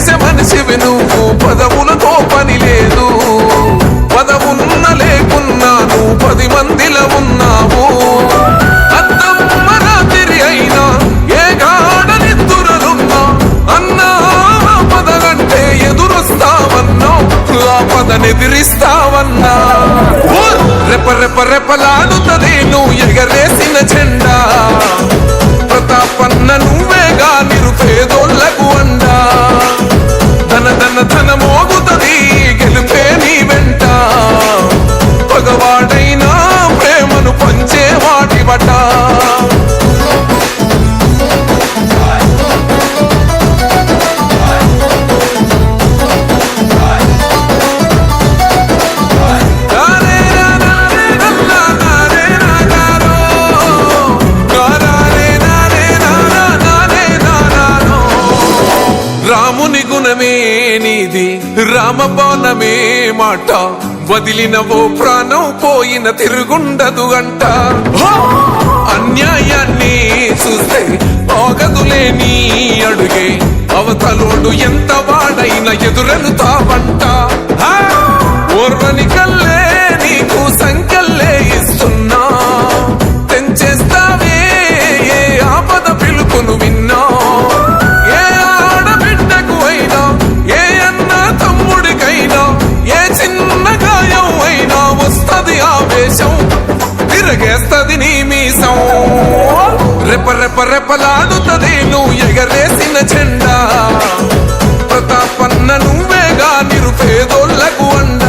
చేసే మనిషివి నువ్వు, పదవులతో పని లేదు. పదవున్న లేకున్నా నువ్వు 10 మందిలో ఉన్నావు. అద్దమ్మ రాత్రి అయినా ఏ గాఢ నిద్దురలున్నా అన్నా పదగంటే ఎదురొస్తావన్నావు, ఆ పదనెదిరిస్తావన్నా. రెప రెప రెపలాడుతుంది నువ్వు ఎగరేసిన జెండా. ప్రతాపన్న నువ్వేగా నిరుపేదోళ్లకు అండా. ధన ధన ధన మోగుతుంది గెలుపే నీ వెంట. పగవాడైనా ప్రేమను పంచే వాటి బట. రాముని గుణమే నీది, రామబాణమే మాట. వదిలినవో ప్రాణం పోయిన తిరుగుండదు అంట. అన్యాయాన్ని చూస్తే ఆగదులే నీ అడుగే. అవతలోడు ఎంత వాడైనా ఎదురెలుతావంట. ఓర్వని కల్లే నీకు సంకల్లే ఇస్తున్నా. తెంచేస్తావే ఏ ఆపద పిలుపును విన్నా. ఏ ఆడబిడ్డకు అయినా, ఏ అన్న తమ్ముడికైనా, ఏ చిన్న గాయం అయినా వస్తది ఆవేశం, తిరగేస్తది నీ మీసం. రెప రెప రెపలాడుతుంది నువ్వు ఎగరేసిన జెండా. ప్రతాపన్న నువ్వేగా నిరుపేదోళ్లకు అండ.